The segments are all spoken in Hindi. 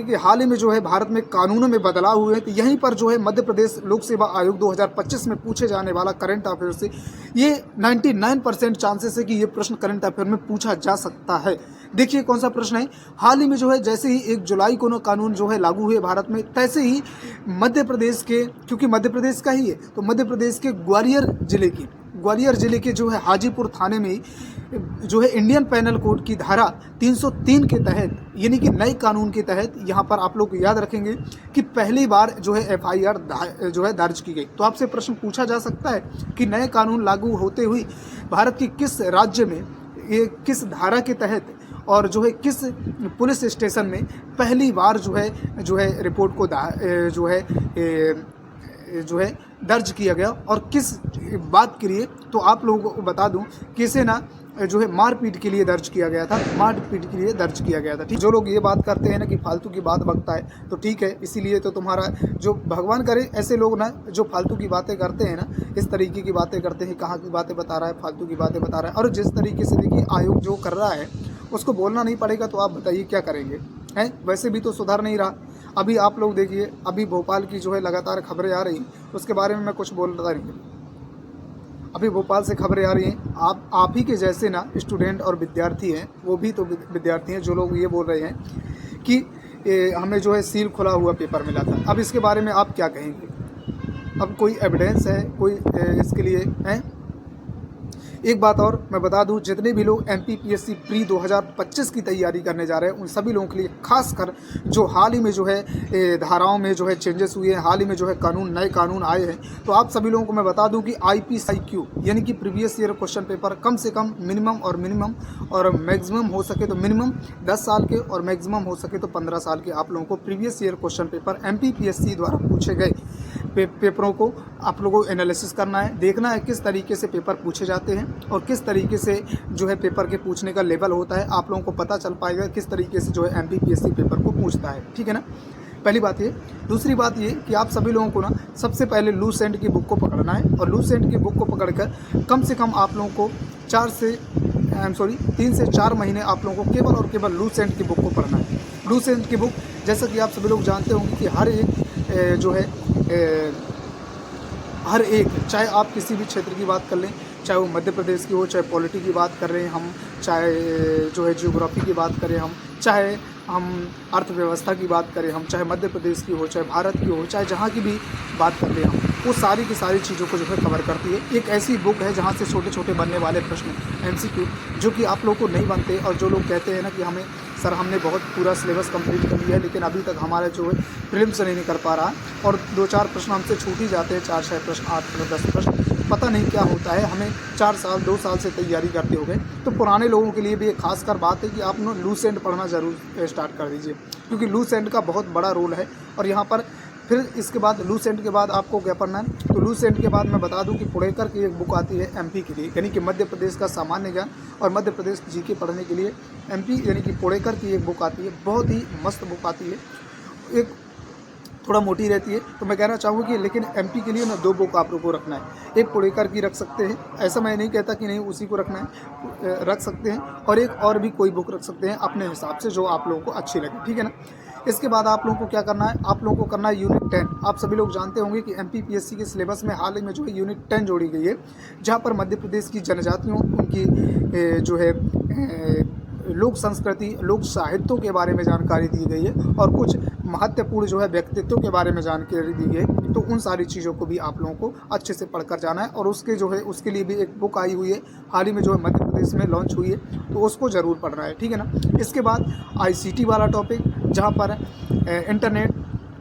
कि हाल ही में जो है भारत में कानूनों में बदलाव हुए हैं, तो यहीं पर जो है मध्य प्रदेश लोक सेवा आयोग 2025 में पूछे जाने वाला करंट अफेयर से ये 99% चांसेस है कि ये प्रश्न करंट अफेयर में पूछा जा सकता है। देखिए कौन सा प्रश्न है। हाल ही में जो है जैसे ही 1 जुलाई को कानून जो है लागू हुए भारत में, तैसे ही मध्य प्रदेश के, क्योंकि मध्य प्रदेश का ही है, तो मध्य प्रदेश के ग्वालियर जिले के जो है हाजीपुर थाने में जो है इंडियन पैनल कोड की धारा 303 के तहत, यानी कि नए कानून के तहत, यहाँ पर आप लोग याद रखेंगे कि पहली बार जो है FIR जो है दर्ज की गई। तो आपसे प्रश्न पूछा जा सकता है कि नए कानून लागू होते हुए भारत के किस राज्य में, ये किस धारा के तहत और जो है किस पुलिस स्टेशन में पहली बार जो है रिपोर्ट को जो है दर्ज किया गया और किस बात के लिए। तो आप लोगों को बता दूं कि इसे ना जो है मारपीट के लिए दर्ज किया गया था, मारपीट के लिए दर्ज किया गया था। ठीक, जो लोग ये बात करते हैं ना कि फालतू की बात बकता है, तो ठीक है, इसीलिए तो तुम्हारा जो भगवान करे ऐसे लोग ना जो फालतू की बातें करते हैं ना, इस तरीके की बातें करते हैं, कहाँ की बातें बता रहा है, फालतू की बातें बता रहा है। और जिस तरीके से देखिए आयोग जो कर रहा है उसको बोलना नहीं पड़ेगा, तो आप बताइए क्या करेंगे हैं। वैसे भी तो सुधार नहीं रहा। अभी आप लोग देखिए, अभी भोपाल की जो है लगातार खबरें आ रही, उसके बारे में मैं कुछ बोल रहा नहीं। अभी भोपाल से खबरें आ रही हैं, आप ही के जैसे ना स्टूडेंट और विद्यार्थी हैं, वो भी तो विद्यार्थी हैं, जो लोग ये बोल रहे हैं कि हमें जो है सील खुला हुआ पेपर मिला था। अब इसके बारे में आप क्या कहेंगे? अब कोई एविडेंस है, कोई इसके लिए है? एक बात और मैं बता दूं, जितने भी लोग MPPSC प्री 2025 की तैयारी करने जा रहे हैं, उन सभी लोगों के लिए खासकर जो हाल ही में जो है धाराओं में जो है चेंजेस हुए हैं, हाल ही में जो है नए कानून आए हैं, तो आप सभी लोगों को मैं बता दूं कि IPCIQ यानी कि प्रीवियस ईयर क्वेश्चन पेपर कम से कम मिनिमम और मैक्सिमम हो सके तो मिनिमम 10 साल के और मैक्सिमम हो सके तो 15 साल के आप लोगों को previous year question paper MPPSC द्वारा पूछे गए पेपरों को आप लोगों को एनालिसिस करना है, देखना है किस तरीके से पेपर पूछे जाते हैं और किस तरीके से जो है पेपर के पूछने का लेवल होता है। आप लोगों को पता चल पाएगा किस तरीके से जो है MPPSC पेपर को पूछता है। ठीक है ना, पहली बात ये। दूसरी बात ये कि आप सभी लोगों को ना सबसे पहले लूसेंट की बुक को पकड़ना है और लूसेंट की बुक को पकड़कर कम से कम आप लोगों को 3 से 4 महीने आप लोगों को केवल और केवल लूसेंट की बुक को पढ़ना है। लूसेंट की बुक, जैसा कि आप सभी लोग जानते होंगे कि हर एक चाहे आप किसी भी क्षेत्र की बात कर लें, चाहे वो मध्य प्रदेश की हो, चाहे पॉलिटी की बात कर रहे हैं हम, चाहे जो है जियोग्राफी की बात करें हम, चाहे हम अर्थव्यवस्था की बात करें हम, चाहे मध्य प्रदेश की हो, चाहे भारत की हो, चाहे जहाँ की भी बात कर लें हम, वो सारी की सारी चीज़ों को जो है कवर करती है। एक ऐसी बुक है जहाँ से छोटे छोटे बनने वाले प्रश्न MCQ जो कि आप लोग को नहीं बनते, और जो लोग कहते हैं ना कि हमें सर हमने बहुत पूरा सिलेबस कंप्लीट कर लिया है लेकिन अभी तक हमारा जो है प्रीलिम्स नहीं कर पा रहा और 2-4 प्रश्न हमसे छूट ही जाते हैं, 4-6 प्रश्न, 8-10 प्रश्न, पता नहीं क्या होता है। हमें 2 साल से तैयारी करते हो गए। तो पुराने लोगों के लिए भी एक खासकर बात है कि आप ना लूसेंट पढ़ना ज़रूर स्टार्ट कर दीजिए, क्योंकि लूसेंट का बहुत बड़ा रोल है। और यहाँ पर फिर इसके बाद लूसेंट के बाद आपको क्या पढ़ना है, तो लूसेंट के बाद मैं बता दूं कि पुणेकर की एक बुक आती है MP के लिए, यानी कि मध्य प्रदेश का सामान्य ज्ञान और मध्य प्रदेश GK पढ़ने के लिए MP यानी कि पुणेकर की एक बुक आती है, बहुत ही मस्त बुक आती है। एक थोड़ा मोटी रहती है, तो मैं कहना चाहूँगा कि लेकिन MP के लिए ना 2 बुक आप लोगों को रखना है। एक पुणेकर की रख सकते हैं, ऐसा मैं नहीं कहता कि नहीं उसी को रखना है, रख सकते हैं, और एक और भी कोई बुक रख सकते हैं अपने हिसाब से जो आप लोगों को अच्छी लगे। ठीक है ना। इसके बाद आप लोगों को क्या करना है, आप लोगों को करना है यूनिट 10। आप सभी लोग जानते होंगे कि MPPSC के सिलेबस में हाल ही में जो है यूनिट 10 जोड़ी गई है, जहाँ पर मध्य प्रदेश की जनजातियों, उनकी जो है लोक संस्कृति, लोक साहित्यों के बारे में जानकारी दी गई है और कुछ महत्वपूर्ण जो है व्यक्तित्व के बारे में जानकारी दी गई है। तो उन सारी चीज़ों को भी आप लोगों को अच्छे से पढ़कर जाना है, और उसके जो है उसके लिए भी एक बुक आई हुई है, हाल ही में जो है मध्य प्रदेश में लॉन्च हुई है, तो उसको ज़रूर पढ़ना है। ठीक है ना। इसके बाद ICT वाला टॉपिक, जहाँ पर इंटरनेट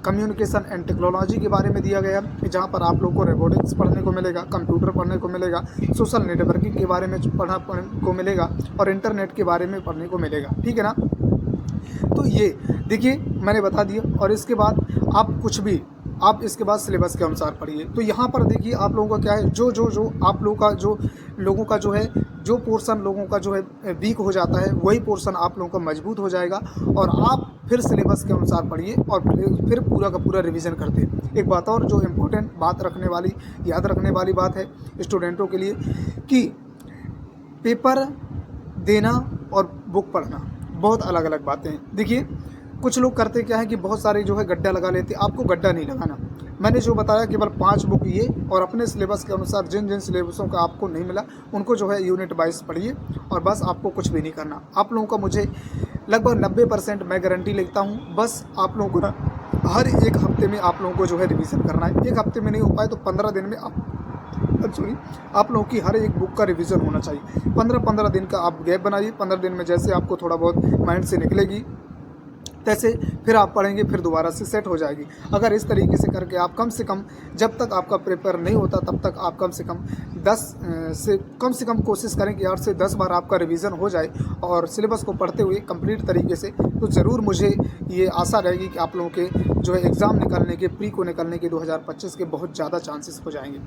कम्युनिकेशन एंड टेक्नोलॉजी के बारे में दिया गया, जहाँ पर आप लोग को रोबोटिक्स पढ़ने को मिलेगा, कंप्यूटर पढ़ने को मिलेगा, सोशल नेटवर्किंग के बारे में पढ़ने को मिलेगा और इंटरनेट के बारे में पढ़ने को मिलेगा। ठीक है ना। तो ये देखिए मैंने बता दिया, और इसके बाद आप कुछ भी आप इसके बाद सिलेबस के अनुसार पढ़िए। तो यहाँ पर देखिए आप लोगों का क्या है, जो आप लोगों का जो है जो पोर्शन लोगों का जो है वीक हो जाता है, वही पोर्शन आप लोगों का मजबूत हो जाएगा, और आप फिर सिलेबस के अनुसार पढ़िए और फिर पूरा का पूरा रिवीजन करते हैं। एक बात और जो इम्पोर्टेंट याद रखने वाली बात है स्टूडेंटों के लिए, कि पेपर देना और बुक पढ़ना बहुत अलग अलग बातें हैं। देखिए कुछ लोग करते क्या है कि बहुत सारे जो है गड्ढा लगा लेते, आपको गड्ढा नहीं लगाना। मैंने जो बताया केवल 5 बुक ये और अपने सिलेबस के अनुसार जिन जिन सिलेबसों का आपको नहीं मिला उनको जो है यूनिट वाइज पढ़िए और बस आपको कुछ भी नहीं करना। आप लोगों का मुझे लगभग 90% मैं गारंटी लेता हूँ। बस आप लोगों को ना हर एक हफ्ते में आप लोगों को जो है रिवीजन करना है। एक हफ्ते में नहीं हो पाए तो 15 दिन में आप लोगों की हर एक बुक का रिवीजन होना चाहिए। 15-15 दिन का आप गैप बनाइए। 15 दिन में जैसे आपको थोड़ा बहुत माइंड से निकलेगी तैसे फिर आप पढ़ेंगे, फिर दोबारा से सेट हो जाएगी। अगर इस तरीके से करके आप कम से कम जब तक आपका प्रिपेयर नहीं होता तब तक आप कम से कम कोशिश करें कि 8 से 10 बार आपका रिवीजन हो जाए और सिलेबस को पढ़ते हुए कंप्लीट तरीके से, तो ज़रूर मुझे ये आशा रहेगी कि आप लोगों के जो है एग्ज़ाम निकलने के, प्री को निकलने के 2025 के बहुत ज़्यादा चांसेस हो जाएंगे।